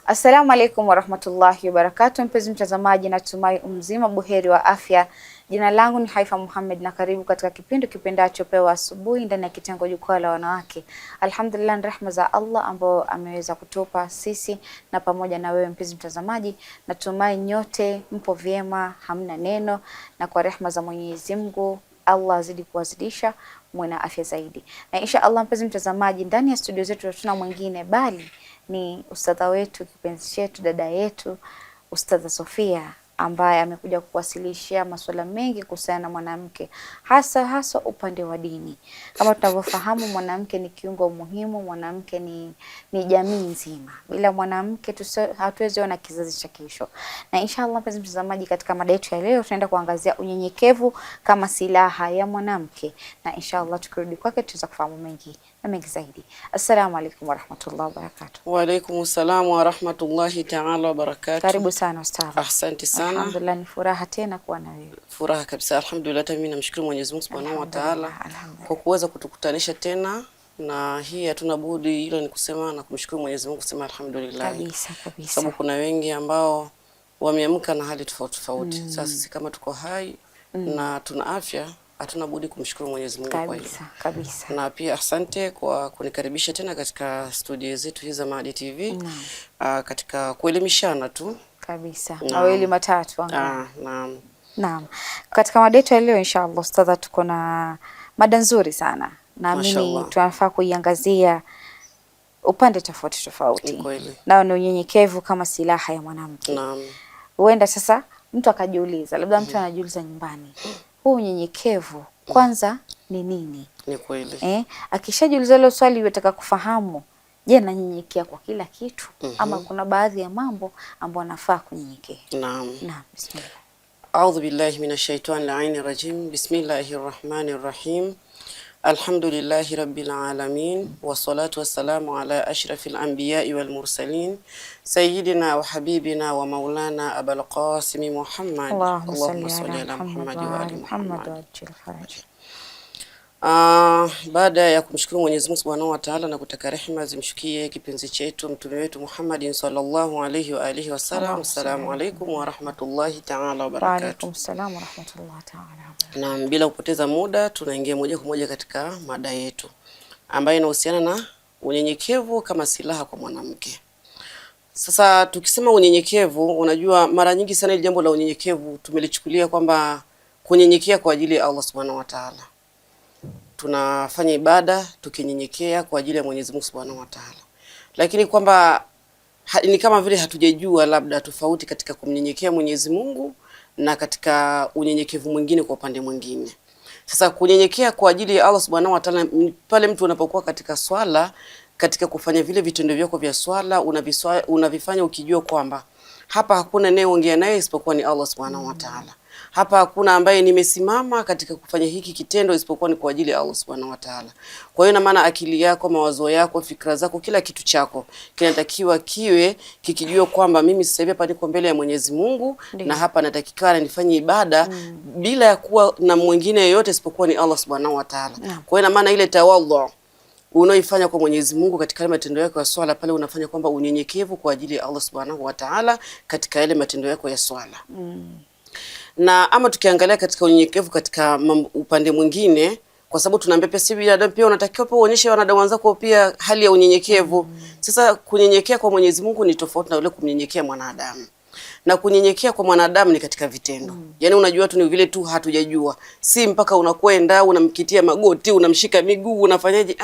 Assalamu alaikum warahmatullahi wabarakatuh. Mpenzi mtazamaji, natumai mzima buheri wa afya. Jina langu ni Haifa Muhammad na karibu katika kipindi kipendacho Pewa Asubuhi ndani ya kitengo Jukwaa la Wanawake. Alhamdulillah, rehema za Allah ambao ameweza kutupa sisi na pamoja na wewe mpenzi mtazamaji. Natumai nyote mpo vyema, hamna neno, na kwa rehema za Mwenyezi Mungu Allah azidi kuwazidisha mwe na afya zaidi. Na insha Allah mpenzi mtazamaji, ndani ya studio zetu hatuna mwingine bali ni ustadha wetu, kipenzi chetu, dada yetu, Ustadha Sofia, ambaye amekuja kuwasilishia masuala mengi kuhusiana na mwanamke, hasa upande wa dini. Kama tunavyofahamu, mwanamke ni kiungo muhimu, mwanamke ni jamii nzima. Bila mwanamke hatuwezi ona kizazi cha kesho. Na inshallah mpenzi mtazamaji, katika mada yetu ya leo tunaenda kuangazia unyenyekevu kama silaha ya mwanamke, na inshallah tukirudi kwake tutaweza kufahamu mengi na mengi zaidi. Assalamu alaikum warahmatullahi wabarakatuh. Wa alaikum assalam warahmatullahi ta'ala wabarakatuh. Karibu sana ustadha. Asante sana. Alhamdulillah, ni furaha tena kuwa na wewe. Furaha kabisa, alhamdulillah. Mimi namshukuru Mwenyezi Mungu Subhanahu wa Ta'ala kwa kuweza kutukutanisha tena, na hii hatuna budi hilo ni kusema na kumshukuru Mwenyezi Mungu, kusema alhamdulillah. Kabisa. Sababu kuna wengi ambao wameamka na hali tofauti. Sasa sisi kama tuko hai na tuna afya, hatuna budi kumshukuru Mwenyezi Mungu kwa hilo. Kabisa. Na pia asante kwa kunikaribisha tena katika studio zetu hizi za Maadi TV. Katika kuelimishana tu kabisa. Mawili matatu anga. Naam. Katika mada yetu leo inshallah ustadha, tuko na mada nzuri sana. Naamini tunafaa kuiangazia upande tofauti. Nao ni unyenyekevu kama silaha ya mwanamke. Naam. Huenda sasa mtu akajiuliza, labda mtu anajiuliza nyumbani, huu unyenyekevu kwanza ni nini? Ni kweli. Akishajiuliza hilo swali yataka kufahamu, je, nanyenyekea kwa kila kitu ama kuna baadhi ya mambo ambayo nafaa kunyenyekea? Naam. Bismillah. A'udhu billahi minash shaitani la'inir rajim. Bismillahir rahmanir rahim. Alhamdulillahi rabbil alamin wassalatu wassalamu ala ashrafil anbiya'i wal mursalin sayyidina wa habibina wa maulana Abul Qasim Muhammad. Allahumma salli ala Muhammad wa ali Muhammad. Baada ya kumshukuru Mwenyezi Mungu Subhanahu wa Ta'ala na kutaka rehema zimshukie kipenzi chetu mtume wetu Muhammad sallallahu alayhi wa alihi wasallam. Assalamu alaykum wa rahmatullahi ta'ala wa barakatuh. Wa alaykum assalam wa rahmatullahi ta'ala. Na bila kupoteza muda tunaingia moja kwa moja katika mada yetu ambayo inahusiana na unyenyekevu kama silaha kwa mwanamke. Sasa tukisema unyenyekevu, unajua mara nyingi sana ile jambo la unyenyekevu tumelichukulia kwamba kunyenyekea kwa ajili ya Allah Subhanahu wa Ta'ala. Tunafanya ibada tukinyenyekea kwa ajili ya Mwenyezi Mungu Subhanahu wa Ta'ala. Lakini kwamba ni kama vile hatujajua labda tofauti katika kumnyenyekea Mwenyezi Mungu na katika unyenyekevu mwingine kwa upande mwingine. Sasa kunyenyekea kwa ajili ya Allah Subhanahu wa Ta'ala, pale mtu unapokuwa katika swala, katika kufanya vile vitendo vyako vya swala, unavifanya ukijua kwamba hapa hakuna anayeongea naye isipokuwa ni Allah Subhanahu wa Ta'ala. Hapa hakuna ambaye nimesimama katika kufanya hiki kitendo isipokuwa ni kwa ajili ya Allah Subhanahu wa Ta'ala. Kwa hiyo na maana akili yako, mawazo yako, fikra zako, kila kitu chako kinatakiwa kiwe kikijua kwamba mimi sasa hivi hapa niko mbele ya Mwenyezi Mungu na hapa natakikana nifanye ibada bila ya kuwa na mwingine yeyote isipokuwa ni Allah Subhanahu wa Ta'ala. Kwa hiyo na maana ile tawadhu unaoifanya kwa Mwenyezi Mungu katika matendo yako ya swala, pale unafanya kwamba unyenyekevu kwa ajili ya Allah Subhanahu wa Ta'ala katika yale matendo yako ya swala. Na ama tukiangalia katika unyenyekevu katika upande mwingine, kwa sababu tunaambia pia si binadamu, pia unatakiwa pia uonyeshe wanadamu wenzako pia hali ya unyenyekevu. Sasa kunyenyekea kwa Mwenyezi Mungu ni tofauti na ule kunyenyekea mwanadamu. Na kunyenyekea kwa mwanadamu ni katika vitendo. Yaani unajua tu ni vile tu hatujajua. Si mpaka unakwenda unamkitia magoti, unamshika miguu, unafanyaje?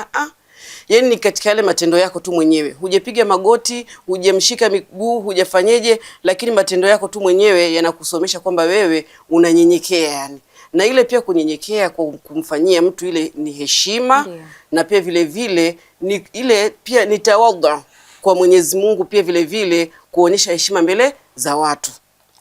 Yaani ni katika yale matendo yako tu mwenyewe. Hujapiga magoti, hujamshika miguu, hujafanyeje, lakini matendo yako tu mwenyewe yanakusomesha kwamba wewe unanyenyekea yani. Na ile pia kunyenyekea kwa kumfanyia mtu ile ni heshima. Na pia vile vile ni ile pia ni tawadhu kwa Mwenyezi Mungu, pia vile vile kuonyesha heshima mbele za watu.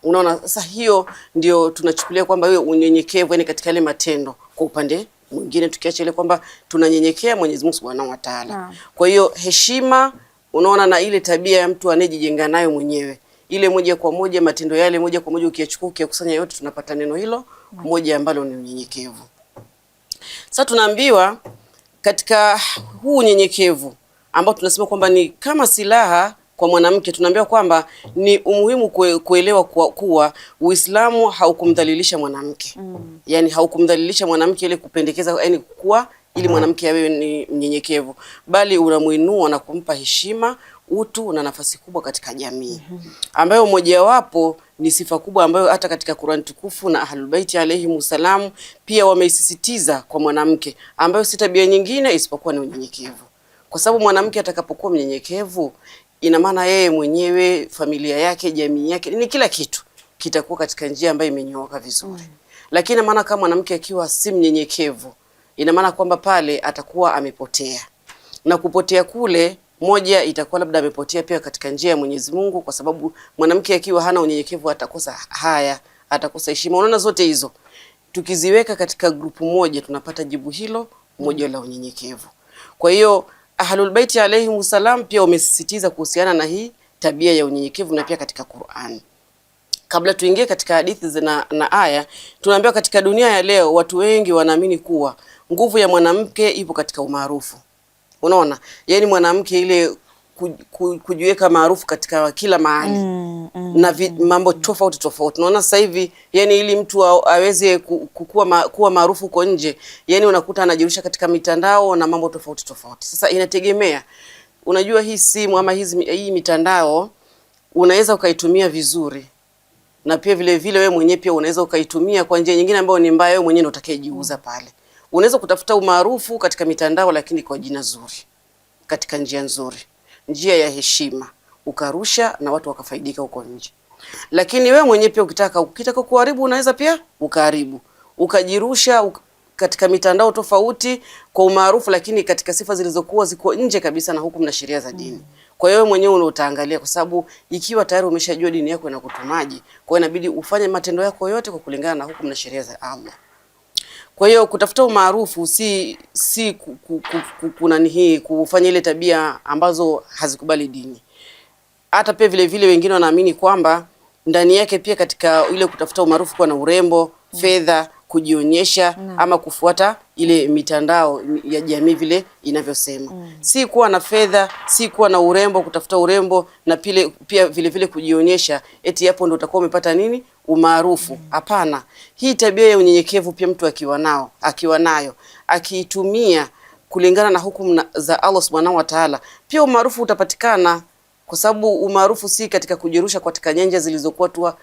Unaona, sasa hiyo ndio tunachukulia kwamba wewe unyenyekevu yani katika yale matendo. Kwa upande mwingine tukiacha ile kwamba tunanyenyekea Mwenyezi Mungu Subhanahu wa Ta'ala. Kwa hiyo heshima, unaona, na ile tabia ya mtu anayejijenga nayo mwenyewe, ile moja kwa moja matendo yale moja kwa moja ukiyachukua ukiyakusanya yote tunapata neno hilo moja ambalo ni unyenyekevu. Sasa tunaambiwa katika huu unyenyekevu ambao tunasema kwamba ni kama silaha kwa mwanamke, tunaambiwa kwamba ni umuhimu kuelewa kuwa Uislamu haukumdhalilisha mwanamke. Yani haukumdhalilisha mwanamke ile kupendekeza yani kuwa ili mwanamke awe ni mnyenyekevu, bali unamuinua na kumpa heshima, utu na nafasi kubwa katika jamii, ambayo mojawapo ni sifa kubwa ambayo hata katika Qur'an tukufu na Ahlul Bait alayhimu salam pia wameisisitiza kwa mwanamke, ambayo si tabia nyingine isipokuwa ni unyenyekevu. Kwa sababu mwanamke atakapokuwa mnyenyekevu, ina maana yeye mwenyewe, familia yake, jamii yake, ni kila kitu kitakuwa katika njia ambayo imenyooka vizuri. Lakini maana kama mwanamke akiwa si mnyenyekevu, ina maana kwamba pale atakuwa amepotea. Na kupotea kule, moja itakuwa labda amepotea pia katika njia ya Mwenyezi Mungu, kwa sababu mwanamke akiwa hana unyenyekevu atakosa haya, atakosa heshima. Unaona, zote hizo tukiziweka katika grupu moja tunapata jibu hilo moja la unyenyekevu. Kwa hiyo Ahlul Bait alayhimu salam pia wamesisitiza kuhusiana na hii tabia ya unyenyekevu, na pia katika Qur'an. Kabla tuingie katika hadithi na aya, tunaambiwa katika dunia ya leo watu wengi wanaamini kuwa nguvu ya mwanamke ipo katika umaarufu. Unaona? Yaani mwanamke ile kujiweka maarufu katika kila mahali. Na mambo tofauti tofauti. Unaona sasa hivi yani ili mtu aweze kuwa maarufu kwa nje, yani unakuta anajirusha katika mitandao na mambo tofauti tofauti. Sasa inategemea. Unajua hii simu ama hii mitandao unaweza ukaitumia vizuri. Na pia vile vile wewe mwenyewe pia unaweza ukaitumia kwa njia nyingine ambayo ni mbaya, wewe mwenyewe ndio utakayejiuza pale. Unaweza kutafuta umaarufu katika mitandao lakini kwa jina zuri, katika njia nzuri, njia ya heshima, ukarusha na watu wakafaidika huko nje. Lakini wewe mwenyewe pia ukitaka kuharibu, unaweza pia ukaharibu, ukajirusha katika mitandao tofauti kwa umaarufu, lakini katika sifa zilizokuwa ziko nje kabisa na hukumu na sheria za dini. Kwa hiyo wewe mwenyewe utaangalia, kwa sababu ikiwa tayari umeshajua dini yako inakutumaji, kwa hiyo inabidi ufanye matendo yako yote kwa kulingana na hukumu na sheria za Allah. Kwa hiyo kutafuta umaarufu si kufanya ile tabia ambazo hazikubali dini. Hata pia vile vile wengine wanaamini kwamba ndani yake pia katika ile kutafuta umaarufu kwa na urembo, fedha, kujionyesha ama kufuata ile mitandao ya jamii vile inavyosema. Si kuwa na fedha, si kuwa na urembo, kutafuta urembo na pia vile vile kujionyesha eti hapo ndo utakuwa umepata nini? Umaarufu. Hapana. Hii tabia ya unyenyekevu pia mtu akiwa nayo, akiitumia kulingana na hukumu za Allah Subhanahu wa Ta'ala, pia umaarufu utapatikana. Kwa sababu umaarufu si katika kujirusha katika nyanja zilizokuwa tu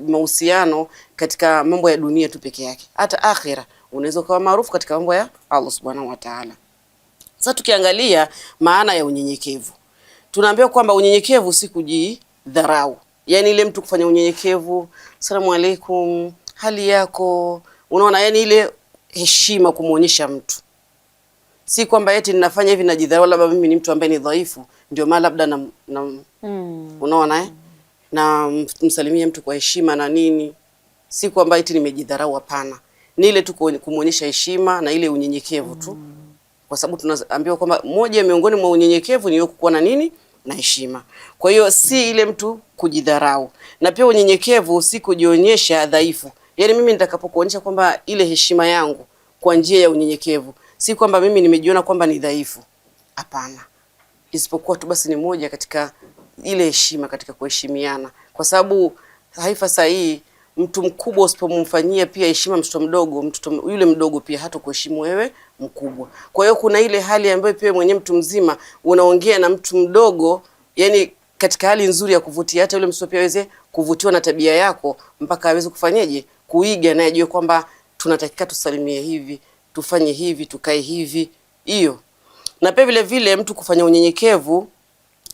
mahusiano katika mambo ya dunia tu peke yake. Hata akhira unaweza kuwa maarufu katika mambo ya Allah Subhanahu wa Ta'ala. Sasa tukiangalia maana ya unyenyekevu, tunaambiwa kwamba unyenyekevu si kujidharau. Yaani ile mtu kufanya unyenyekevu, asalamu alaykum, hali yako, unaona, yani ile heshima kumuonyesha mtu. Si kwamba eti ninafanya hivi najidharau, labda mimi ni mtu ambaye ni dhaifu ndio maana labda unaona na msalimia mtu kwa heshima na nini. Si kwamba eti nimejidharau, hapana. Ni ile tu kumuonyesha heshima na ile unyenyekevu tu. Kwa sababu tunaambiwa kwamba moja miongoni mwa unyenyekevu ni kuwa na nini? Na heshima. Kwa hiyo si ile mtu kujidharau. Na pia unyenyekevu si kujionyesha dhaifu. Yaani mimi nitakapokuonyesha kwamba ile heshima yangu kwa njia ya unyenyekevu, si kwamba mimi nimejiona kwamba ni dhaifu. Hapana. Isipokuwa tu basi ni moja katika ile heshima, katika kuheshimiana. Kwa sababu haifa sahihi mtu mkubwa usipomfanyia pia heshima mtoto mdogo, yule mdogo pia hata kuheshimu wewe mkubwa. Kwa hiyo kuna ile hali ambayo pia mwenyewe mtu mzima unaongea na mtu mdogo, yani katika hali nzuri ya kuvutia, hata yule mtoto pia aweze kuvutiwa na tabia yako mpaka aweze kufanyaje? Kuiga na ajue kwamba tunatakiwa tusalimie hivi, tufanye hivi, tukae hivi. Hiyo. Na pia vile vile mtu kufanya unyenyekevu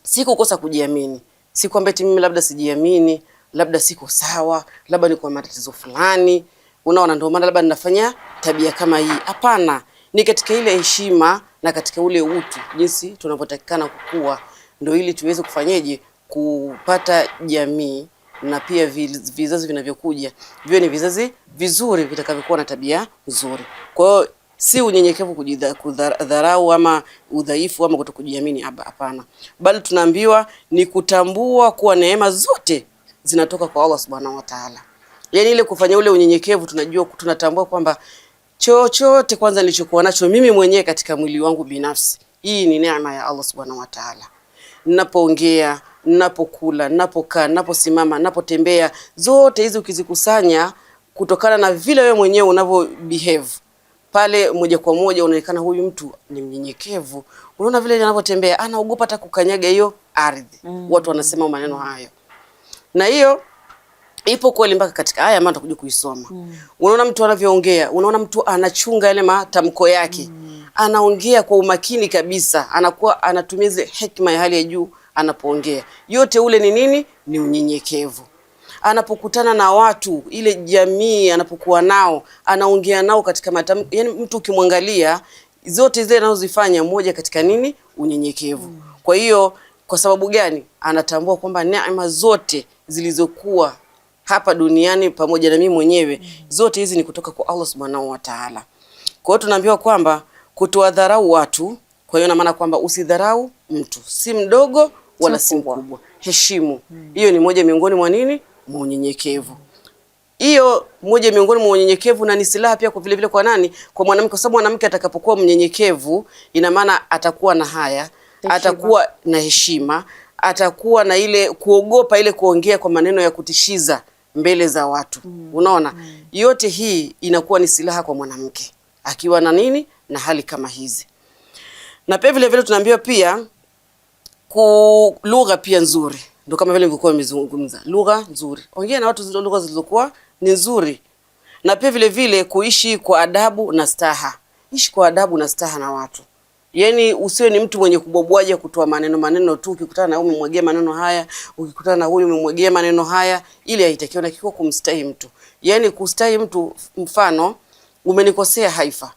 si kukosa kujiamini. Si kwamba eti mimi labda sijiamini, labda siko sawa, labda niko na matatizo fulani. Unaona, ndio maana labda ninafanya tabia kama hii. Hapana, ni katika ile heshima na katika ule utu jinsi tunavyotakikana kukua, ndio ili tuweze kufanyaje? Kupata jamii na pia vizazi vinavyokuja viwe ni vizazi vizuri vitakavyokuwa na tabia nzuri. Kwa hiyo si unyenyekevu kudharau ama udhaifu ama kutokujiamini, hapana. Bali tunaambiwa ni kutambua kuwa neema zote zinatoka kwa Allah Subhanahu wa Ta'ala. Yaani ile kufanya ule unyenyekevu, tunatambua kwamba chochote kwanza nilichokuwa nacho mimi mwenyewe katika mwili wangu binafsi, hii ni neema ya Allah Subhanahu wa Ta'ala. ninapoongea, ninapokula, ninapokaa, ninaposimama, ninapotembea, zote hizi ukizikusanya kutokana na vile wewe mwenyewe unavyo behave pale, moja kwa moja unaonekana huyu mtu ni mnyenyekevu. Unaona vile anavyotembea, anaogopa hata kukanyaga hiyo ardhi. Watu wanasema maneno hayo. Na hiyo ipo kweli mpaka katika aya ambayo tutakuja kuisoma. Unaona mtu anavyoongea, unaona mtu anachunga yale matamko yake. Anaongea kwa umakini kabisa, anakuwa anatumia ile hekima ya hali ya juu anapoongea. Yote ule ni nini? Ni unyenyekevu. Anapokutana na watu, ile jamii anapokuwa nao, anaongea nao katika matamko. Yani mtu ukimwangalia zote zile anazozifanya, moja katika nini? Unyenyekevu. Kwa hiyo kwa sababu gani? Anatambua kwamba neema zote zilizokuwa hapa duniani pamoja na mimi mwenyewe, zote hizi ni kutoka kwa Allah Subhanahu wa Ta'ala. Kwa hiyo tunaambiwa kwamba kutowadharau watu, kwa hiyo na maana kwamba usidharau mtu, si mdogo wala si mkubwa. Heshimu. Hiyo ni moja miongoni mwa nini? Mwa unyenyekevu. Hiyo moja miongoni mwa unyenyekevu, na ni silaha pia kwa vile vile kwa nani? Kwa mwanamke, kwa sababu mwanamke atakapokuwa mnyenyekevu, ina maana atakuwa na haya, atakuwa na heshima, atakuwa na ile kuogopa ile kuongea kwa maneno ya kutishiza mbele za watu. Unaona? Yote hii inakuwa ni silaha kwa mwanamke akiwa na nini? Na hali kama hizi. Na pia vile vile tunaambiwa pia lugha pia nzuri. Ndio kama vile nilikuwa nimezungumza. Lugha nzuri. Ongea na watu zile lugha zilizokuwa ni nzuri. Na pia vile vile kuishi kwa adabu na staha. Ishi kwa adabu na staha na watu. Yaani usiwe ni mtu mwenye kubobwaje kutoa maneno tu. Ukikutana na huyu umemwagia maneno haya, ukikutana na huyu umemwagia maneno haya, ili haitakiwi na kiko kumstahi mtu. Yaani kustahi mtu, mfano umenikosea Haifa,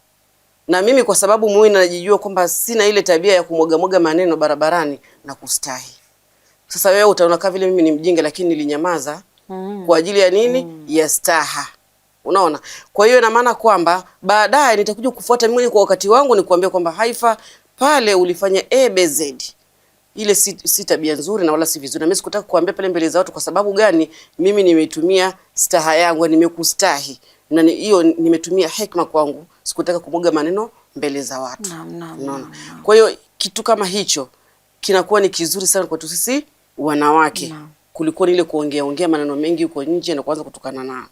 na mimi kwa sababu mimi najijua kwamba sina ile tabia ya kumwaga maneno barabarani na kustahi. Sasa wewe utaona kama vile mimi ni mjinga, lakini nilinyamaza kwa ajili ya nini? Ya staha. Unaona? Kwa hiyo ina maana kwamba baadaye nitakuja kufuata mimi kwa wakati wangu, ni kuambia kwamba Haifa, pale ulifanya ABZ. Ile si tabia nzuri na wala si vizuri. Na mimi sikutaka kuambia pale mbele za watu. Kwa sababu gani? Mimi nimeitumia staha yangu, nimekustahi. Na hiyo nimetumia hekima kwangu. Sikutaka kumwaga maneno mbele za watu. Unaona? Kwa hiyo kitu kama hicho kinakuwa ni kizuri sana kwa sisi wanawake. Kuliko ile kuongea maneno mengi huko nje na kuanza kutukanana.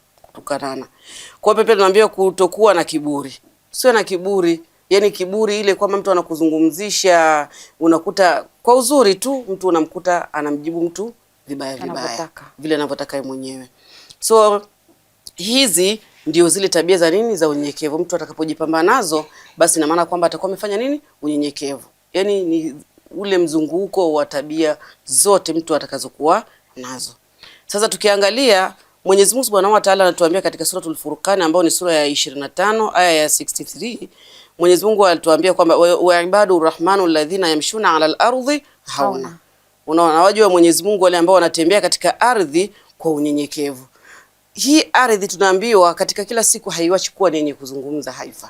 Kwa hiyo tunaambiwa kutokuwa na kiburi. Sio na kiburi. Yaani kiburi ile kwamba mtu anakuzungumzisha, unakuta kwa uzuri tu mtu unamkuta anamjibu mtu vibaya vile anavyotaka yeye mwenyewe. So hizi ndio zile tabia za nini? Za unyenyekevu. Mtu atakapojipamba nazo, basi na maana kwamba atakuwa amefanya nini? Unyenyekevu. Yaani ni ule mzunguko wa tabia zote mtu atakazokuwa nazo. Sasa tukiangalia Mwenyezi Mungu Subhanahu wa Ta'ala anatuambia katika Suratul Furqan, ambayo ni sura ya 25 aya ya 63. Mwenyezi Mungu alituambia kwamba wa ibadu rahmanu alladhina yamshuna ala al-ardhi hauna. Unaona, wajua Mwenyezi Mungu wale ambao wanatembea katika ardhi kwa unyenyekevu. Hii ardhi tunaambiwa katika kila siku haiwachi kuwa ni yenye kuzungumza Haifa.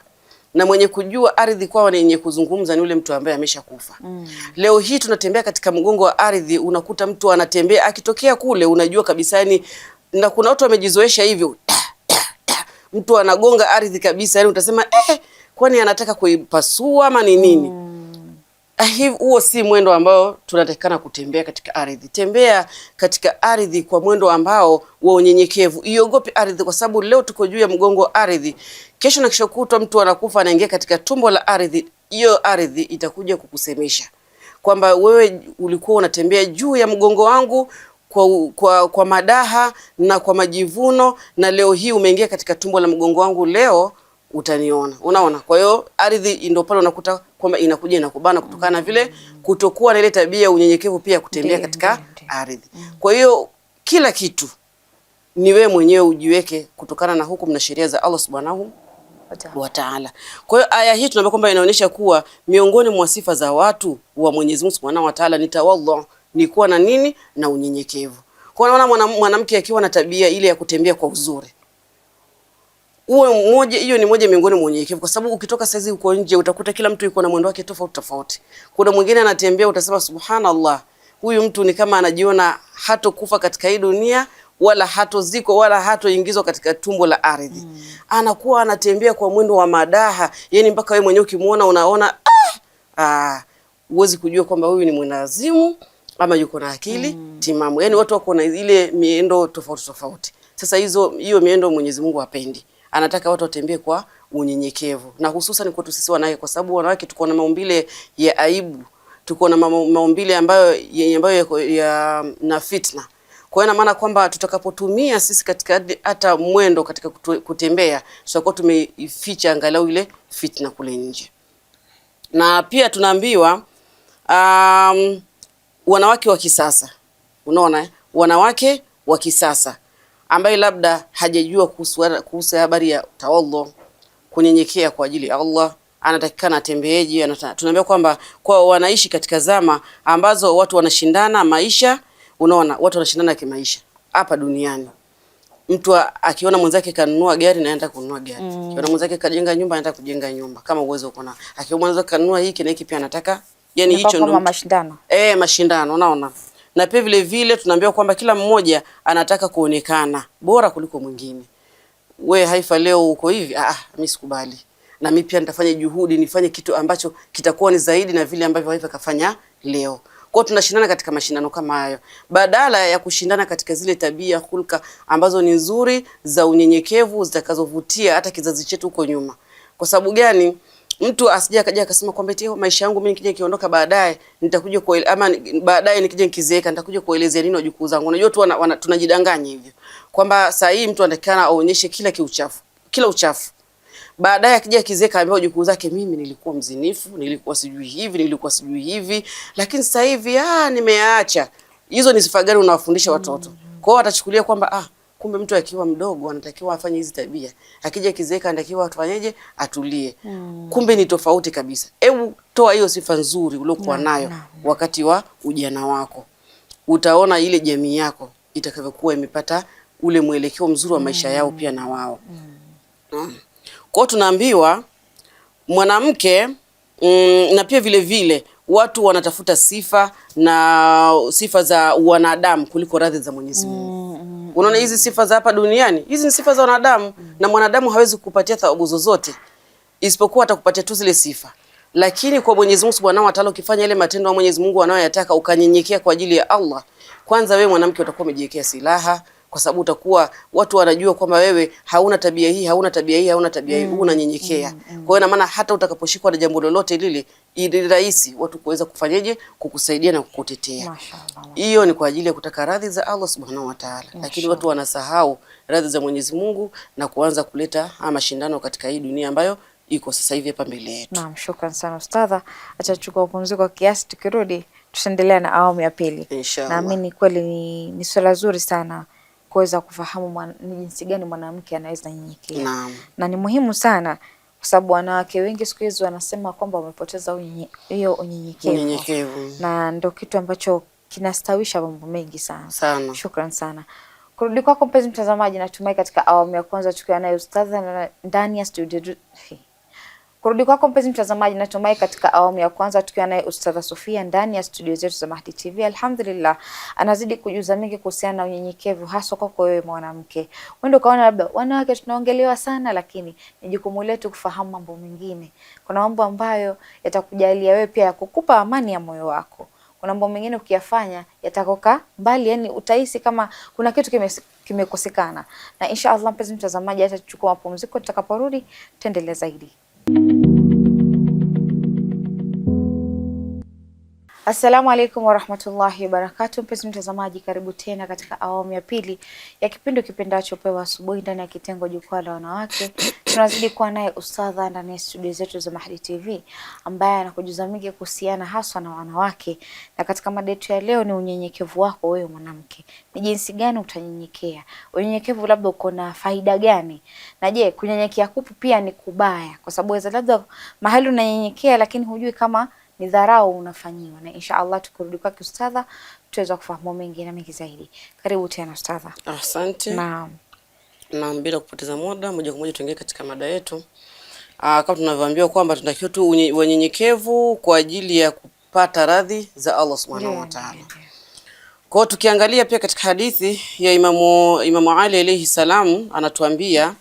Na mwenye kujua ardhi kwa ni yenye kuzungumza ni ule mtu ambaye ameshakufa. Leo hii tunatembea katika mgongo wa ardhi, unakuta mtu anatembea akitokea kule, unajua kabisa yani, na kuna watu wamejizoesha hivyo. Mtu anagonga ardhi kabisa, yani utasema kwani anataka kuipasua ama ni nini? Hivi huo si mwendo ambao tunatakikana kutembea katika ardhi. Tembea katika ardhi kwa mwendo ambao wa unyenyekevu. Iogope ardhi, kwa sababu leo tuko juu ya mgongo wa ardhi. Kesho na kesho kutwa mtu anakufa, anaingia katika tumbo la ardhi. Hiyo ardhi itakuja kukusemesha kwamba wewe ulikuwa unatembea juu ya mgongo wangu kwa madaha na kwa majivuno, na leo hii umeingia katika tumbo la mgongo wangu, leo utaniona. Unaona? Kwa hiyo ardhi ndio pale unakuta kwamba inakuja inakubana kutokana na vile kutokuwa na ile tabia ya unyenyekevu pia kutembea katika ardhi. Kwa hiyo kila kitu ni wewe mwenyewe ujiweke kutokana na hukumu na sheria za Allah Subhanahu wa Ta'ala. Kwa hiyo aya hii tunaona kwamba inaonyesha kuwa miongoni mwa sifa za watu wa Mwenyezi Mungu Subhanahu wa Ta'ala ni tawadhu, ni kuwa na nini? Na unyenyekevu. Kwa maana mwanamke akiwa na tabia ile ya kutembea kwa uzuri, hiyo ni moja miongoni mwa unyenyekevu, kwa sababu ukitoka saizi uko nje utakuta kila mtu yuko na mwendo wake tofauti. Kuna mwingine anatembea utasema subhanallah, huyu mtu ni kama anajiona hatokufa katika hii dunia, wala hatozikwa, wala hatoingizwa katika tumbo la ardhi. Anakuwa anatembea kwa mwendo wa madaha, yani mpaka wewe mwenyewe ukimuona unaona huwezi kujua kwamba huyu ni mwenazimu ama yuko na akili timamu. Yaani watu wako na ile miendo tofauti tofauti. Sasa hiyo miendo Mwenyezi Mungu hapendi. Anataka watu watembee kwa unyenyekevu, na hususan kwetu sisi wanawake, kwa sababu wanawake tuko na maumbile ya aibu, tuko na maumbile ambayo na fitna. Kwa hiyo maana kwamba tutakapotumia sisi katika hata mwendo katika kutembea, tutakuwa tumeificha angalau ile fitna kule nje. Na pia tunaambiwa wanawake wa kisasa, unaona, wanawake wa kisasa ambaye labda hajajua kuhusu habari ya tawadhu, kunyenyekea kwa ajili ya Allah, anatakikana atembeeje. Tunaambia kwamba kwa wanaishi katika zama ambazo watu wanashindana maisha, unaona, watu wanashindana kimaisha hapa duniani. Mtu akiona mwenzake kanunua gari na anaenda kununua gari. Akiona mwenzake kajenga nyumba anaenda kujenga nyumba kama uwezo uko na. Akiona mwenzake kanunua hiki na hiki pia anataka. Yani hicho ndio mashindano. Mashindano, unaona. Na pia vile vile tunaambiwa kwamba kila mmoja anataka kuonekana bora kuliko mwingine. We Haifa leo uko hivi, mimi sikubali. Na mimi pia nitafanya juhudi nifanye kitu ambacho kitakuwa ni zaidi na vile ambavyo Haifa kafanya leo. Kwa tunashindana katika mashindano kama hayo, badala ya kushindana katika zile tabia, hulka ambazo ni nzuri za unyenyekevu zitakazovutia hata kizazi chetu huko nyuma. Kwa sababu gani? Mtu asije akaja akasema kwamba eti maisha yangu mimi nikija kiondoka baadaye nitakuja ama baadaye nikija nikizeeka nitakuja kuelezea nini wajukuu zangu. Unajua tu tunajidanganya hivyo kwamba saa hii mtu anatakana aonyeshe kila uchafu. Baadaye akija kizeeka ambaye wajukuu zake, mimi nilikuwa mzinifu, nilikuwa sijui hivi, lakini sasa hivi nimeacha. Hizo ni sifa gani unawafundisha watoto? Kwa hiyo watachukulia kwamba kumbe mtu akiwa mdogo anatakiwa afanye hizi tabia, akija kizeeka anatakiwa afanyeje? Atulie. Kumbe ni tofauti kabisa. Hebu toa hiyo sifa nzuri uliokuwa nayo wakati wa ujana wako, utaona ile jamii yako itakavyokuwa imepata ule mwelekeo mzuri wa maisha yao pia na wao. Kwa tunaambiwa mwanamke na pia vile vile watu wanatafuta sifa za wanadamu kuliko radhi za Mwenyezi Mungu. Unaona hizi sifa za hapa duniani, hizi ni sifa za wanadamu, na mwanadamu hawezi kukupatia thawabu zozote isipokuwa atakupatia tu zile sifa. Lakini kwa Mwenyezi Mungu Subhanahu wa Ta'ala, ukifanya ile matendo ya Mwenyezi Mungu anayoyataka, ukanyenyekea kwa ajili ya Allah, kwanza wewe mwanamke utakuwa umejiwekea silaha, kwa sababu utakuwa watu wanajua kwamba wewe hauna tabia hii, unanyenyekea. Kwa hiyo maana hata utakaposhikwa na jambo lolote lile, ili rahisi watu kuweza kufanyaje? Kukusaidia na kukutetea. Hiyo ni kwa ajili ya kutaka radhi za Allah Subhanahu wa Ta'ala. Lakini watu wanasahau radhi za Mwenyezi Mungu na kuanza kuleta mashindano katika hii dunia ambayo iko sasa hivi hapa mbele yetu. Naam, shukrani sana Ustadha. Acha tuchukue pumziko kiasi, tukirudi tutaendelea na awamu ya pili. Naamini kweli ni swala zuri sana kuweza kufahamu ni jinsi gani mwanamke anaweza nyenyekea. Na ni muhimu sana kwa sababu wanawake wengi siku hizi wanasema kwamba wamepoteza hiyo unyenyekevu. Na ndio kitu ambacho kinastawisha mambo mengi sana. Shukrani sana. Kurudi kwako mpenzi mtazamaji, natumai katika awamu ya kwanza tukiwa naye Ustadha ndani ya studio. Kurudi kwako mpenzi mtazamaji, natumai katika awamu ya kwanza tukiwa naye Ustadha Sofia ndani ya studio zetu za Mahdi TV. Alhamdulillah, anazidi kujuza mengi kuhusiana na unyenyekevu, hasa kwako wewe mwanamke. Wewe ukaona labda wanawake tunaongelewa sana, lakini ni jukumu letu kufahamu mambo mengine. Kuna mambo ambayo yatakujalia wewe pia kukupa amani ya moyo wako. Kuna mambo mengine ukiyafanya yatakoka mbali, yani utahisi kama kuna kitu kimekosekana. Na inshallah mpenzi mtazamaji, hata tuchukua mapumziko, tutakaporudi tuendelee zaidi. Assalamu alaikum warahmatullahi wabarakatuh. Mpenzi mtazamaji, karibu tena katika awamu ya pili ya kipindi kipendacho Pewa Asubuhi ndani ya kitengo Jukwaa la Wanawake. Tunazidi kuwa naye Ustadha ndani ya studio zetu za Mahdi TV ambaye anakujuza mengi kuhusiana haswa na wanawake, na katika mada yetu ya leo ni unyenyekevu wako wewe mwanamke. Ni jinsi gani utanyenyekea? Unyenyekevu labda uko na faida gani? Na je, kunyenyekea kupi pia ni kubaya? Kwa sababu weza labda mahali unanyenyekea lakini hujui kama ni dharau unafanyiwa. Na inshallah tukirudi kwa Ustadha tutaweza kufahamu mengi na mengi zaidi. Karibu tena Ustadha. Asante. Na bila kupoteza muda, moja kwa moja tuingie katika mada yetu. Kama tunavyoambiwa kwamba tunatakiwa tu unyenyekevu kwa ajili ya kupata radhi za Allah Subhanahu wa Ta'ala. Kwa hiyo tukiangalia pia katika hadithi ya Imamu Ali alayhi salam, anatuambia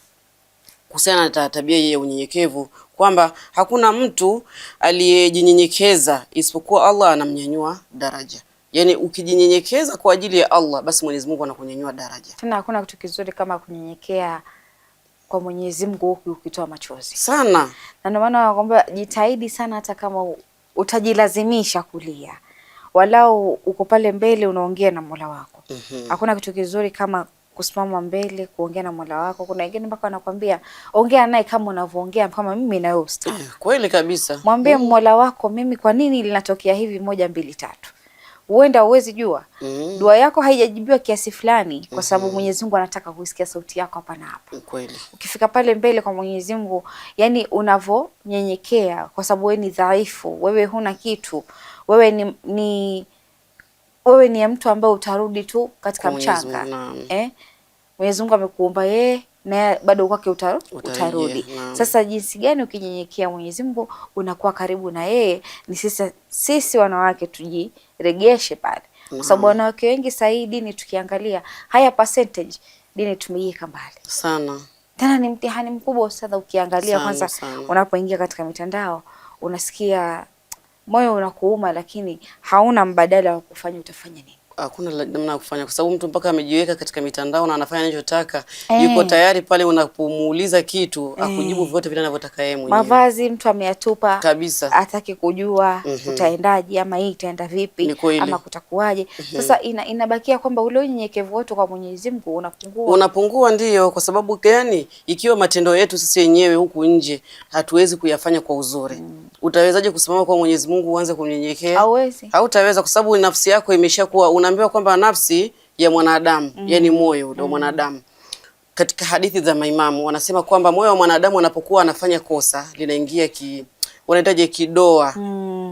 kuhusiana na tabia ya unyenyekevu kwamba hakuna mtu aliyejinyenyekeza isipokuwa Allah anamnyanyua daraja. Yani ukijinyenyekeza kwa ajili ya Allah, basi Mwenyezi Mungu anakunyanyua daraja. Tena hakuna kitu kizuri kama kunyenyekea kwa Mwenyezi Mungu huku ukitoa machozi sana, na ndio maana nakwambia jitahidi sana, hata kama utajilazimisha kulia, walau uko pale mbele unaongea na Mola wako. Hakuna kitu kizuri kama kusimama mbele kuongea na Mola wako. Kuna wengine mpaka wanakuambia ongea naye kama unavyoongea kama mimi na wewe ustadi. Kweli kabisa. Mwambie Mola wako, mimi kwa nini linatokea hivi 1 2 3. Huenda uwezi jua dua yako haijajibiwa kiasi fulani kwa sababu Mwenyezi Mungu anataka kusikia sauti yako hapa na hapa. Kweli. Ukifika pale mbele kwa Mwenyezi Mungu, yani unavonyenyekea, kwa sababu wewe ni dhaifu, wewe huna kitu, wewe ni mtu ambaye utarudi tu katika mchanga. Mwenyezi Mungu amekuumba yeye na bado kwake utarudi. Sasa jinsi gani ukinyenyekea Mwenyezi Mungu unakuwa karibu na yeye? Ni sisi wanawake tujiregeshe pale, kwa sababu wanawake wengi sasa dini tukiangalia haya percentage dini tumeiweka mbali sana. Tena ni mtihani mkubwa sana ukiangalia kwanza unapoingia katika mitandao unasikia moyo unakuuma, lakini hauna mbadala wa kufanya, utafanya nini? Hakuna namna ya kufanya, kwa sababu mtu mpaka amejiweka katika mitandao na anafanya anachotaka. Yuko tayari pale unapomuuliza kitu akujibu vyote vile anavyotaka yeye mwenyewe. Mavazi mtu ameyatupa kabisa, hataki kujua utaendaje ama hii itaenda vipi ama kutakuwaje. Sasa inabakia kwamba ule unyenyekevu wetu kwa Mwenyezi Mungu unapungua. Ndio, kwa sababu gani? Ikiwa matendo yetu sisi wenyewe huku nje hatuwezi kuyafanya kwa uzuri, utawezaje kusimama kwa Mwenyezi Mungu uanze kunyenyekea? Hauwezi. Hautaweza, kwa sababu nafsi yako imeshakuwa, unaambiwa kwamba nafsi ya mwanadamu yani moyo ndio mwanadamu. Katika hadithi za maimamu wanasema kwamba moyo wa mwanadamu anapokuwa anafanya kosa linaingia unahitaji kidoa,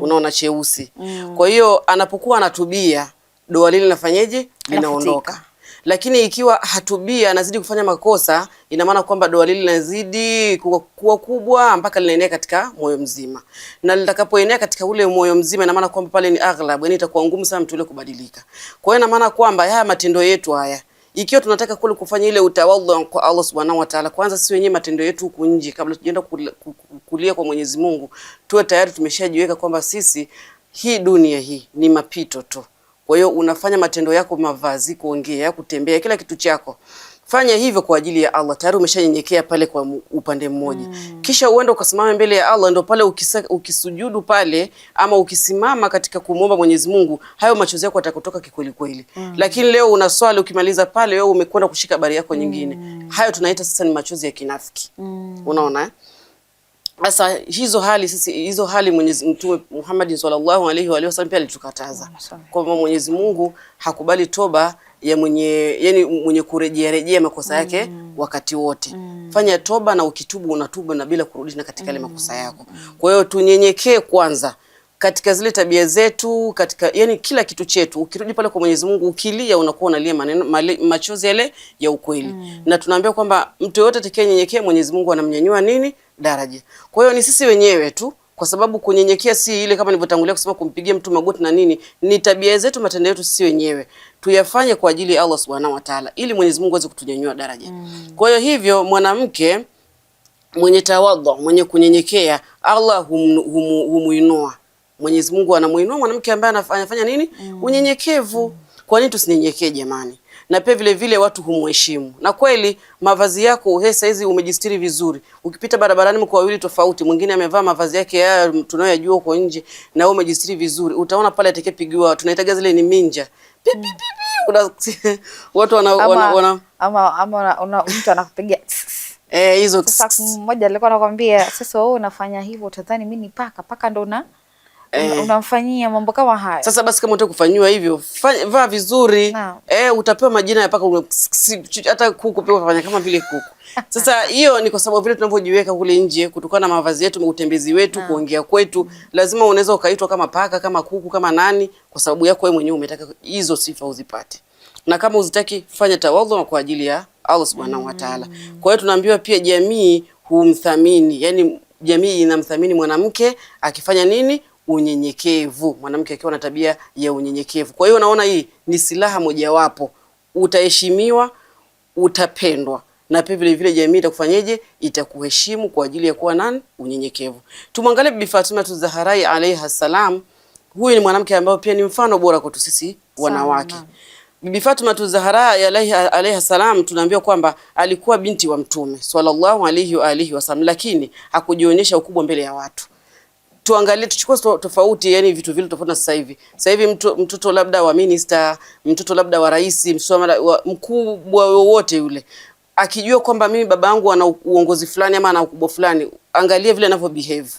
unaona, cheusi. Kwa hiyo anapokuwa anatubia doa lile linafanyaje? Linaondoka. Lakini ikiwa hatubia anazidi kufanya makosa, ina maana kwamba doa lile linazidi kuwa kubwa mpaka linaenea katika moyo mzima. Na litakapoenea katika ule moyo mzima, ina maana kwamba pale ni aghlab, yani itakuwa ngumu sana mtu yule kubadilika. Kwa hiyo ina maana kwamba haya matendo yetu haya, ikiwa tunataka kule kufanya ile utawadhu kwa Allah Subhanahu wa Ta'ala, kwanza sisi wenyewe matendo yetu huku nje, kabla tujaenda kulia kwa Mwenyezi Mungu, tuwe tayari tumeshajiweka kwamba sisi hii dunia hii ni mapito tu. Kwa hiyo unafanya matendo yako, mavazi, kuongea, kutembea, kila kitu chako, fanya hivyo kwa ajili ya Allah. Tayari umeshanyenyekea pale kwa upande mmoja. Kisha uende ukasimama mbele ya Allah, ndio pale ukisujudu pale ama ukisimama katika kumwomba Mwenyezi Mungu, hayo machozi yako yatakutoka kikweli kweli. Lakini leo unaswali, ukimaliza pale wewe umekwenda kushika habari yako nyingine. Hayo tunaita sasa ni machozi ya kinafiki. Unaona eh? Sasa hizo hali Mwenyezi Mtume Muhammad sallallahu alaihi wa sallam pia alitukataza. Kwamba Mwenyezi Mungu hakubali toba ya mwenye kurejea makosa yake wakati wote. Fanya toba, na ukitubu unatubu na bila kurudi katika ile makosa yako. Kwa hiyo tunyenyekee kwanza katika zile tabia zetu, katika kila kitu chetu. Ukirudi pale kwa Mwenyezi Mungu ukilia, unakuwa unalia machozi yale ya ukweli. Na tunaambia kwamba mtu yote atakayenyenyekea Mwenyezi Mungu anamnyanyua daraja. Kwa hiyo ni sisi wenyewe tu, kwa sababu kunyenyekea si ile kama nilivyotangulia kusema kumpigia mtu magoti na nini, ni tabia zetu, matendo yetu sisi wenyewe. Tuyafanye kwa ajili ya Allah Subhanahu wa Ta'ala, ili Mwenyezi Mungu aweze kutunyanyua daraja. Kwa hiyo hivyo mwanamke mwenye tawadhu, mwenye kunyenyekea, Allah humuinua. Mwenyezi Mungu anamuinua mwanamke ambaye anafanya nini? Unyenyekevu. Kwa nini tusinyenyekee jamani? Na pia vile vile watu humheshimu. Na kweli mavazi yako hizi umejistiri vizuri. Ukipita barabarani mko wawili tofauti, mwingine amevaa mavazi yake tunayojua huko nje na wewe umejistiri vizuri, utaona pale atakayepigiwa, tunaitaga zile ni minja. Watu wana mtu anakupigia hizo. Sasa mmoja alikuwa anakuambia, sasa wewe unafanya hivyo utadhani mimi ni paka ndo unamfanyia mambo kama haya. Sasa basi kama unataka kufanywa hivyo, vaa vizuri. Utapewa majina ya paka, hata kuku pia ufanya kama vile kuku. Sasa hiyo ni kwa sababu vile tunavyojiweka kule nje, kutokana na mavazi yetu, utembezi wetu, kuongea kwetu, lazima unaweza ukaitwa kama paka, kama kuku, kama nani, kwa sababu yako wewe mwenyewe umetaka hizo sifa uzipate. Na kama uzitaki, fanya tawadhu kwa ajili ya Allah Subhanahu wa Ta'ala. Kwa hiyo tunaambiwa pia jamii humthamini, yani jamii inamthamini mwanamke akifanya nini? Unyenyekevu. Mwanamke akiwa na tabia ya unyenyekevu. Kwa hiyo naona hii ni silaha mojawapo. Utaheshimiwa, utapendwa, na pia vile vile jamii itakufanyaje? Itakuheshimu kwa ajili ya kuwa unyenyekevu. Tumwangalie Bibi Fatima Zahra alayha salam. Huyu ni mwanamke ambaye pia ni mfano bora kwetu sisi wanawake. Bibi Fatuma Zahra alayha salam, tunaambiwa kwamba alikuwa binti wa Mtume sallallahu alayhi wa alihi wasallam, lakini hakujionyesha ukubwa mbele ya watu. Tuangalie, tuchukue tofauti, yani vitu vile tofauti na sasa hivi. Sasa hivi mtoto labda wa minister, mtoto labda wa rais, mkubwa wowote yule, akijua kwamba mimi baba yangu ana uongozi fulani ama ana ukubwa fulani, angalia vile anavyo behave.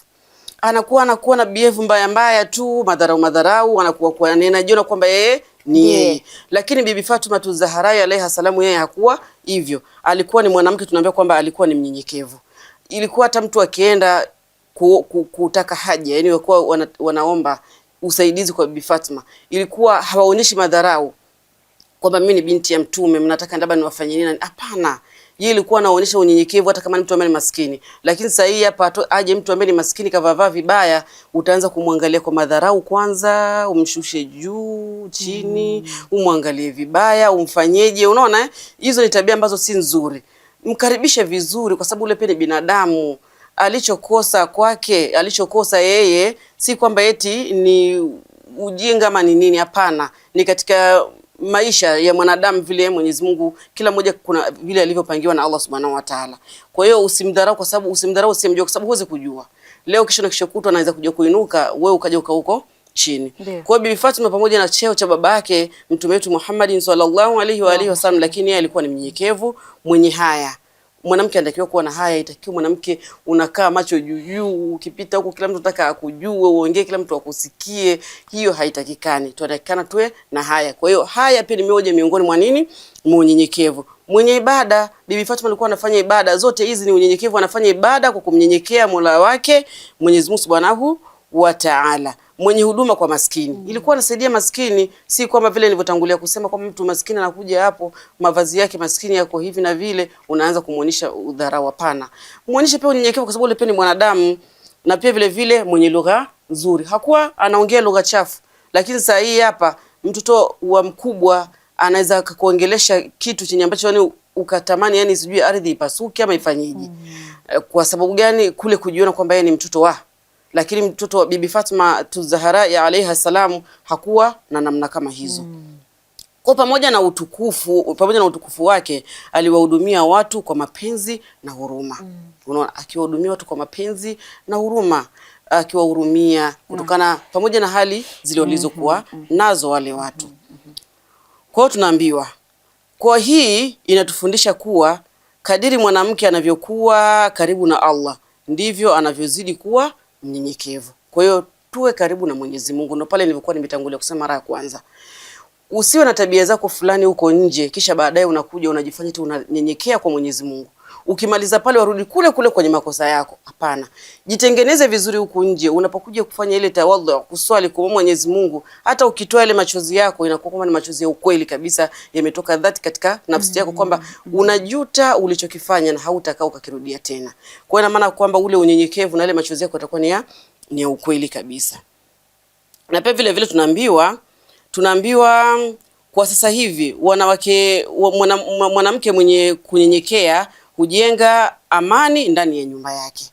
Anakuwa na behave mbaya tu, madharau, anakuwa kwa anajiona kwamba yeye ni yeye. Lakini Bibi Fatuma Zahra alayha salamu, yeye hakuwa hivyo. Alikuwa ni mwanamke, tunaambia kwamba alikuwa ni mnyenyekevu. Ilikuwa hata mtu akienda kutaka haja, yani walikuwa wanaomba usaidizi kwa Bibi Fatuma, ilikuwa hawaonyeshi madharau kwamba mimi ni binti ya Mtume, mnataka labda niwafanyie nini. Hapana, yeye ilikuwa anaonyesha unyenyekevu hata kama mtu ambaye ni maskini. Lakini sasa hii hapa aje mtu ambaye ni maskini kavaa vibaya, utaanza kumwangalia kwa madharau kwanza, umshushe juu chini, umwangalie vibaya, umfanyeje. Unaona, hizo ni tabia ambazo si nzuri. Mkaribishe vizuri, kwa sababu yule pia ni binadamu. Alichokosa kwake, alichokosa yeye, si kwamba eti ni ujinga ama ni nini. Hapana, ni katika maisha ya mwanadamu vile Mwenyezi Mungu, kila mmoja kuna vile alivyopangiwa na Allah Subhanahu wa Ta'ala. Kwa hiyo usimdharau, kwa sababu usimdharau usimjua, kwa sababu huwezi kujua. Leo kesho na kesho kutwa anaweza kuja kuinuka, wewe ukaja huko chini. Kwa hiyo Bibi Fatuma pamoja na cheo cha babake Mtume wetu Muhammad sallallahu alaihi wa alihi wasallam, lakini yeye alikuwa ni mnyenyekevu, mwenye haya. Mwanamke anatakiwa kuwa na haya, itakiwa mwanamke unakaa macho juu, ukipita huko kila mtu anataka akujue, uongee kila mtu akusikie. Hiyo haitakikani. Tunatakikana tuwe na haya. Kwa hiyo haya pia ni moja miongoni mwa nini? Mnyenyekevu. Mwenye ibada, Bibi Fatuma alikuwa anafanya ibada zote hizi ni unyenyekevu, anafanya ibada kwa kumnyenyekea Mola wake Mwenyezi Mungu Subhanahu wa Ta'ala. Mwenye huduma kwa maskini. Ilikuwa anasaidia maskini, si kwamba vile nilivyotangulia kusema kwamba mtu maskini anakuja hapo mavazi yake maskini yako hivi na vile unaanza kumuonyesha udharau. Hapana. Muonyeshe pia unyenyekevu, kwa sababu yule pia ni mwanadamu, na pia vile vile mwenye lugha nzuri. Hakuwa anaongea lugha chafu. Lakini saa hii hapa mtoto wa mkubwa anaweza kuongelesha kitu chenye ambacho yani ukatamani yani sijui ardhi ipasuke ama ifanyije. Kwa sababu gani? Kule kujiona kwamba yeye ni mtoto wa. Lakini mtoto wa Bibi Fatuma Zahra alayha salamu hakuwa na namna kama hizo. Kwa pamoja na utukufu wake, aliwahudumia watu kwa mapenzi na huruma. Unaona, akiwahudumia watu kwa mapenzi na huruma, akiwahurumia kutokana pamoja na hali zile walizokuwa nazo wale watu. Kwa hiyo tunaambiwa, kwa hii inatufundisha kuwa kadiri mwanamke anavyokuwa karibu na Allah, ndivyo anavyozidi kuwa mnyenyekevu. Kwa hiyo tuwe karibu na Mwenyezi Mungu. Ndio pale nilivyokuwa nimetangulia kusema mara ya kwanza. Usiwe na tabia zako fulani huko nje kisha baadaye unakuja unajifanya tu unanyenyekea kwa Mwenyezi Mungu. Ukimaliza pale warudi kule kwenye makosa yako. Hapana. Jitengeneze vizuri huko nje. Unapokuja kufanya ile tawadhu, kuswali kwa Mwenyezi Mungu, hata ukitoa ile machozi yako inakuwa kama ni machozi ya ukweli kabisa, yametoka dhati katika nafsi yako kwamba unajuta ulichokifanya na hautakaa ukakirudia tena. Kwa ina maana kwamba ule unyenyekevu na ile machozi yako yatakuwa ni ya ukweli kabisa. Na pia vile vile tunaambiwa kwa sasa hivi wanawake, mwanamke mwenye kunyenyekea hujenga amani ndani ya nyumba yake.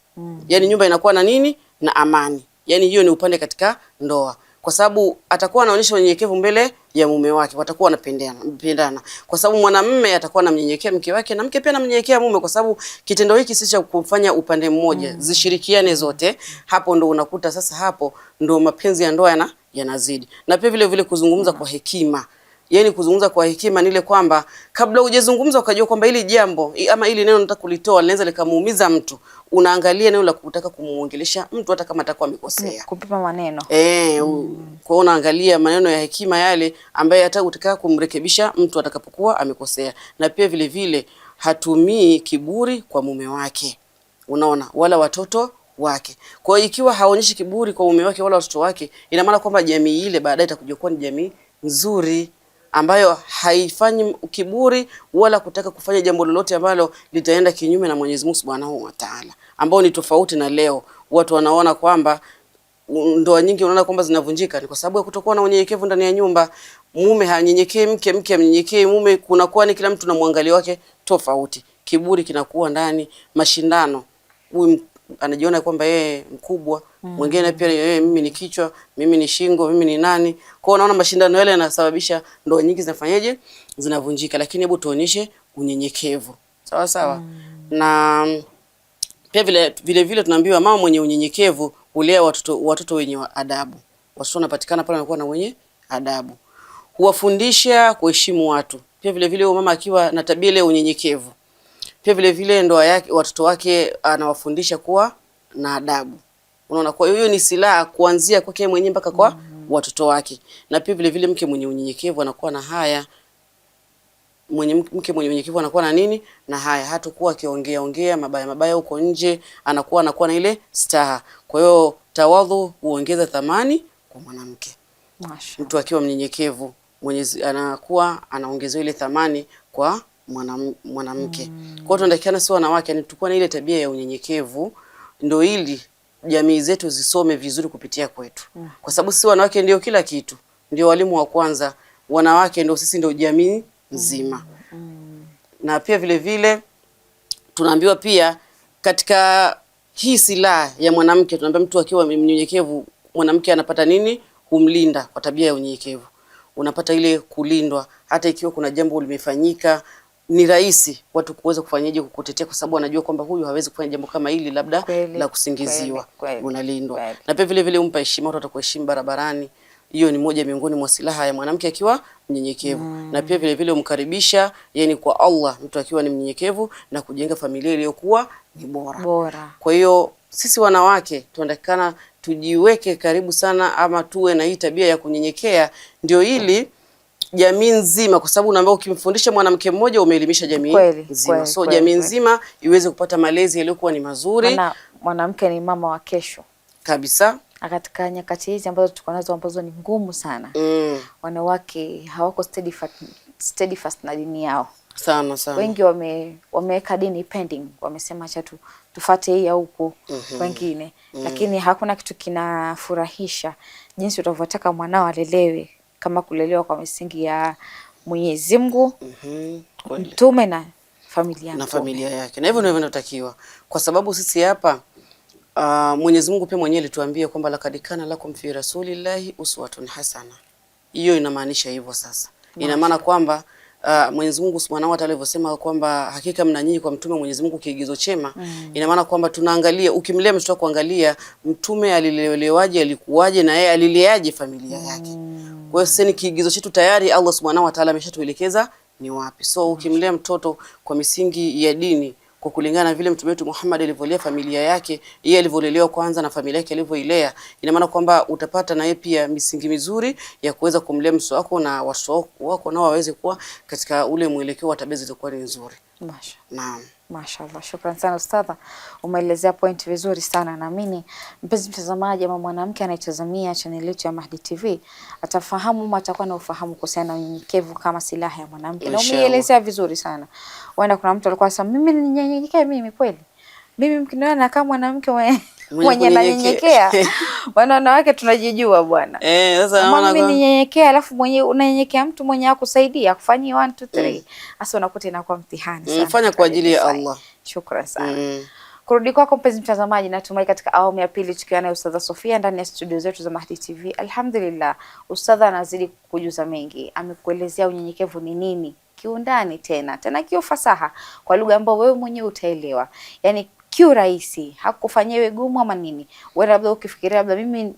Yaani nyumba inakuwa na nini? Na amani. Yaani hiyo ni upande katika ndoa. Kwa sababu atakuwa anaonyesha unyenyekevu mbele ya mume wake, watakuwa wanapendana. Kwa sababu mwanamume atakuwa anamnyenyekea mke wake na mke pia anamnyenyekea mume, kwa sababu kitendo hiki si cha kufanya upande mmoja, zishirikiane zote. Hapo ndo unakuta sasa, hapo ndo mapenzi ya ndoa yanazidi. Na pia vile vile kuzungumza kwa hekima. Yaani kuzungumza kwa hekima ni ile kwamba kabla hujazungumza ukajua kwamba hili jambo ama hili neno nataka kulitoa linaweza likamuumiza mtu, unaangalia neno la kutaka kumuongelesha mtu hata kama atakuwa amekosea. Kupima maneno. Kwa unaangalia maneno ya hekima yale ambaye hata utaka kumrekebisha mtu atakapokuwa amekosea. Na pia vile vile hatumii kiburi kwa mume wake. Unaona, wala watoto wake. Kwa hiyo ikiwa haonyeshi kiburi kwa mume wake wala watoto wake, ina maana kwamba jamii ile baadaye itakuja kuwa ni jamii nzuri ambayo haifanyi kiburi wala kutaka kufanya jambo lolote ambalo litaenda kinyume na Mwenyezi Mungu Subhanahu wa Ta'ala, ambao ni tofauti na leo. Watu wanaona kwamba ndoa nyingi unaona kwamba zinavunjika ni kwa sababu ya kutokuwa na unyenyekevu ndani ya nyumba. Mume hanyenyekei mke, mke amnyenyekei mume, kunakuwa ni kila mtu na mwangalio wake tofauti. Kiburi kinakuwa ndani, mashindano. anajiona kwamba yeye mkubwa, mwingine pia yeye mimi ni kichwa, mimi ni shingo, mimi ni nani. Kwa hiyo unaona mashindano yale yanasababisha ndoa nyingi zinafanyaje, zinavunjika. Lakini hebu tuonyeshe unyenyekevu, sawa sawa. Na pia vile tunaambiwa mama mwenye unyenyekevu hulea watoto wenye adabu. Watoto wanapatikana pale wanakuwa na wenye adabu. Huwafundisha kuheshimu watu. Pia vile mama akiwa na tabia ile unyenyekevu, pia vile ndoa yake, watoto wake anawafundisha kuwa na adabu. Unaona, kwa hiyo ni silaha kuanzia kwake mwenyewe mpaka kwa watoto wake. Na pia vile mke mwenye unyenyekevu anakuwa na haya. Mke mwenye unyenyekevu anakuwa na nini? Na haya. Hatakuwa akiongea mabaya huko nje, anakuwa na ile staha. Kwa hiyo tawadhu huongeza thamani kwa mwanamke. Mtu akiwa mnyenyekevu, Mwenyezi anakuwa anaongeza ile thamani kwa mwanamke. Kwa hiyo tunatakiana si wanawake, yani tukua na ile tabia ya unyenyekevu, ndio ili jamii zetu zisome vizuri kupitia kwetu. Kwa sababu sisi wanawake ndio kila kitu. Ndio walimu wa kwanza. Wanawake ndio sisi, ndio jamii nzima. Na pia vile tunaambiwa pia katika hii silaha ya mwanamke, tunaambia mtu akiwa mnyenyekevu, mwanamke anapata nini? Humlinda kwa tabia ya unyenyekevu. Unapata ile kulindwa, hata ikiwa kuna jambo limefanyika, ni rahisi watu kuweza kufanyaje kukutetea, kwa sababu anajua kwamba huyu hawezi kufanya jambo kama hili labda la kusingiziwa. Unalindwa. Na pia vile umpa heshima, watu watakuheshimu barabarani. Hiyo ni moja miongoni mwa silaha ya mwanamke akiwa mnyenyekevu. Na pia vile umkaribisha yani kwa Allah, mtu akiwa ni mnyenyekevu, na kujenga familia iliyokuwa ni bora. Kwa hiyo sisi wanawake tunatakikana tujiweke karibu sana, ama tuwe na hii tabia ya kunyenyekea, ndio ili jamii nzima, kwa sababu unaambia ukimfundisha mwanamke mmoja umeelimisha jamii nzima. So jamii nzima iweze kupata malezi yaliyokuwa ni mazuri. Maana mwanamke ni mama wa kesho kabisa. Katika nyakati hizi ambazo tuko nazo ambazo ni ngumu sana, wanawake hawako steadfast na dini yao sana. Wengi wameweka dini pending, wamesema acha tufuate hii au huko wengine. Lakini hakuna kitu kinafurahisha jinsi utavyotaka mwanao alelewe, kama kulelewa kwa misingi ya Mwenyezi Mungu, Mtume na familia yake. Na hivyo ndivyo inatakiwa, kwa sababu sisi hapa Mwenyezi Mungu pia mwenyewe alituambia kwamba laqad kana lakum fi rasulillahi uswatun hasana. Hiyo inamaanisha hivyo sasa. Ina maana kwamba Mwenyezi Mungu Subhanahu wa Ta'ala alivyosema kwamba hakika mna nyinyi kwa mtume Mwenyezi Mungu kiigizo chema. Ina maana kwamba tunaangalia, ukimlea mtoto wako, kuangalia mtume alilelewaje, alikuwaje, na yeye alileaje familia yake. Kwa hiyo sasa ni kiigizo chetu tayari, Allah Subhanahu wa Ta'ala ameshatuelekeza ni wapi. So ukimlea mtoto kwa misingi ya dini, kwa kulingana na vile mtume wetu Muhammad alivyolea familia yake, yeye alivyolelewa kwanza na familia yake alivyoilea, ina maana kwamba utapata na yeye pia misingi mizuri ya kuweza kumlea mtoto wako, na watoto wako nao waweze kuwa katika ule mwelekeo wa tabia zilizokuwa nzuri. Naam. Mashaallah, shukran sana ustadha, umeelezea point vizuri sana. Naamini mpenzi mtazamaji ama mwanamke anayetazamia channel yetu ya Mahdi TV atafahamu ama atakuwa na ufahamu kuhusiana na unyenyekevu kama silaha ya mwanamke. Na umeelezea vizuri sana. Wanda kuna mtu alikuwa anasema mimi ni nyenyekevu, mimi kweli. Mimi mkiniona kama mwanamke mwenye nanyenyekea. Wanawake tunajijua bwana. Sasa naona mimi ninyenyekea, alafu mwenye unanyenyekea mtu mwenye akusaidia kufanyia 1 2 3. Sasa unakuta inakuwa mtihani sana. Fanya kwa ajili ya Allah. Shukrani sana. Kurudi kwako mpenzi mtazamaji, natumai katika awamu ya pili tukiwa na Ustadha Sofia ndani ya studio zetu za Mahdi TV. Alhamdulillah, Ustadha anazidi kujuza mengi. Amekuelezea unyenyekevu ni nini kiundani, tena kiufasaha, kwa lugha ambayo wewe mwenyewe utaelewa. Yaani kiurahisi, hakufanyia wewe gumu ama nini. Wewe labda ukifikiria labda mimi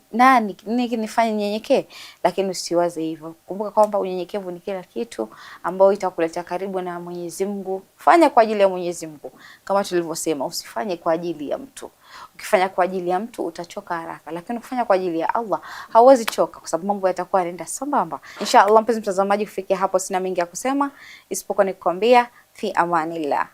nini nifanye nyenyekee, lakini usiwaze hivyo. Kumbuka kwamba unyenyekevu ni kila kitu ambao itakuleta karibu na Mwenyezi Mungu. Fanya kwa ajili ya Mwenyezi Mungu. Kama tulivyosema, usifanye kwa ajili ya mtu. Ukifanya kwa ajili ya mtu utachoka haraka, lakini ukifanya kwa ajili ya Allah hauwezi choka, kwa sababu mambo yatakuwa yanaenda sambamba. Inshallah mpenzi mtazamaji, kufikia hapo sina mengi ya kusema isipokuwa nikwambia fi amanillah.